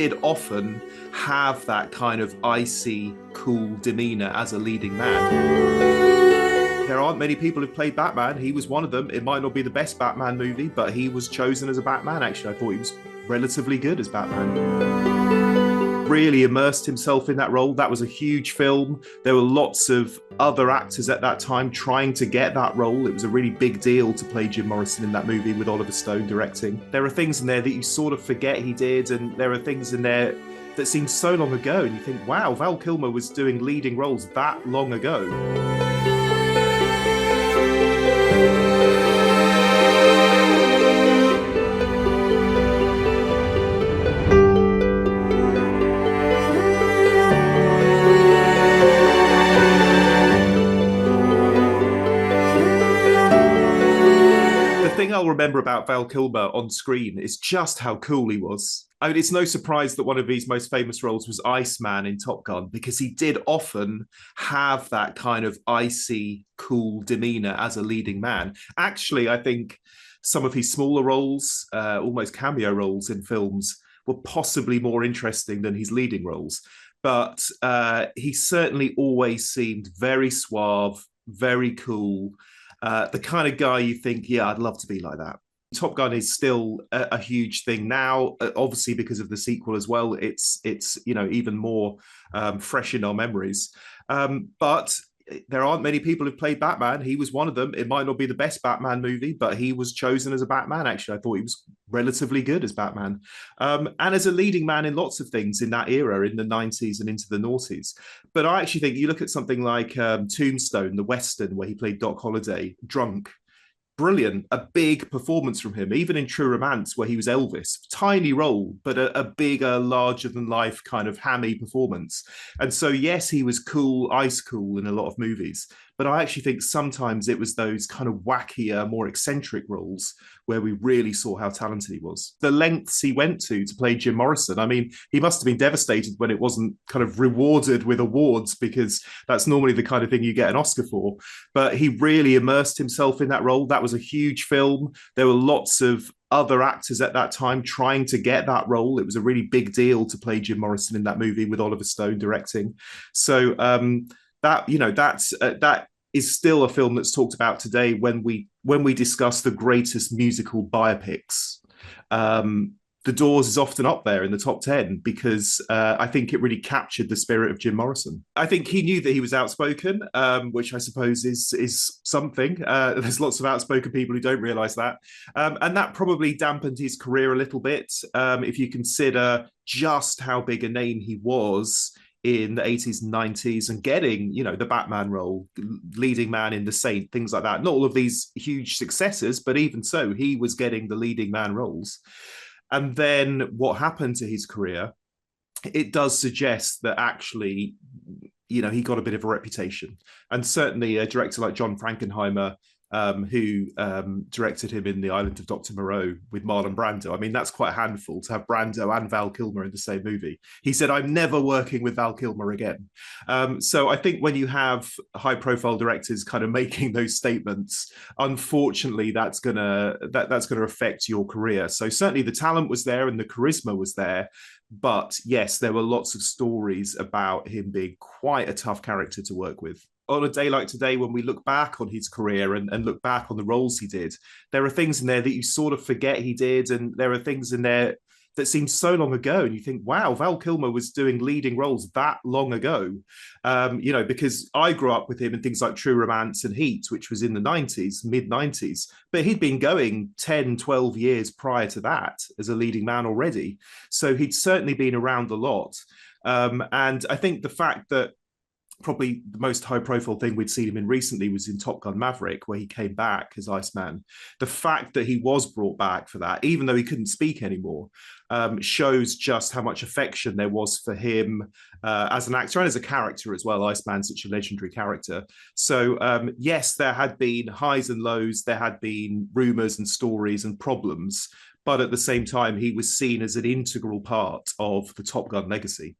did often have that kind of icy, cool demeanor as a leading man. There aren't many people who've played Batman. He was one of them. It might not be the best Batman movie, but he was chosen as a Batman. Actually, I thought he was relatively good as Batman. Really immersed himself in that role. That was a huge film. There were lots of other actors at that time trying to get that role. It was a really big deal to play Jim Morrison in that movie with Oliver Stone directing. There are things in there that you sort of forget he did, and there are things in there that seem so long ago, and you think, wow, Val Kilmer was doing leading roles that long ago. I'll remember about Val Kilmer on screen is just how cool he was. I mean, it's no surprise that one of his most famous roles was Iceman in Top Gun, because he did often have that kind of icy, cool demeanor as a leading man. Actually, I think some of his smaller roles, almost cameo roles in films, were possibly more interesting than his leading roles. But he certainly always seemed very suave, very cool. The kind of guy you think, yeah, I'd love to be like that. Top Gun is still a huge thing now, obviously because of the sequel as well. It's even more fresh in our memories. But there aren't many people who've played Batman. He was one of them. It might not be the best Batman movie, but he was chosen as a Batman. Actually, I thought he was relatively good as Batman. And as a leading man in lots of things in that era, in the 90s and into the noughties. But I actually think you look at something like Tombstone, the Western, where he played Doc Holliday, drunk. Brilliant, a big performance from him, even in True Romance, where he was Elvis. Tiny role, but a bigger, larger than life kind of hammy performance. And so, yes, he was cool, ice cool in a lot of movies. But I actually think sometimes it was those kind of wackier, more eccentric roles where we really saw how talented he was. The lengths he went to play Jim Morrison. I mean, he must have been devastated when it wasn't kind of rewarded with awards, because that's normally the kind of thing you get an Oscar for. But he really immersed himself in that role. That was a huge film. There were lots of other actors at that time trying to get that role. It was a really big deal to play Jim Morrison in that movie with Oliver Stone directing. So that is still a film that's talked about today when we discuss the greatest musical biopics. The Doors is often up there in the top 10 because I think it really captured the spirit of Jim Morrison. I think he knew that he was outspoken, which I suppose is something. There's lots of outspoken people who don't realize that. And that probably dampened his career a little bit. If you consider just how big a name he was in the 80s and 90s and getting, the Batman role, leading man in The Saint, things like that. Not all of these huge successes, but even so, he was getting the leading man roles. And then what happened to his career, it does suggest that actually, he got a bit of a reputation. And certainly a director like John Frankenheimer, who directed him in The Island of Dr. Moreau with Marlon Brando. I mean, that's quite a handful to have Brando and Val Kilmer in the same movie. He said, I'm never working with Val Kilmer again. So I think when you have high-profile directors kind of making those statements, unfortunately, that's gonna affect your career. So certainly the talent was there and the charisma was there. But yes, there were lots of stories about him being quite a tough character to work with. On a day like today, when we look back on his career and look back on the roles he did, there are things in there that you sort of forget he did, and there are things in there that seem so long ago, and you think, wow, Val Kilmer was doing leading roles that long ago. Because I grew up with him in things like True Romance and Heat, which was in the 90s, mid-90s, but he'd been going 10, 12 years prior to that as a leading man already. So he'd certainly been around a lot. And I think the fact that probably the most high-profile thing we'd seen him in recently was in Top Gun Maverick, where he came back as Iceman. The fact that he was brought back for that, even though he couldn't speak anymore, shows just how much affection there was for him as an actor and as a character as well. Iceman's such a legendary character. So yes, there had been highs and lows, there had been rumors and stories and problems, but at the same time, he was seen as an integral part of the Top Gun legacy.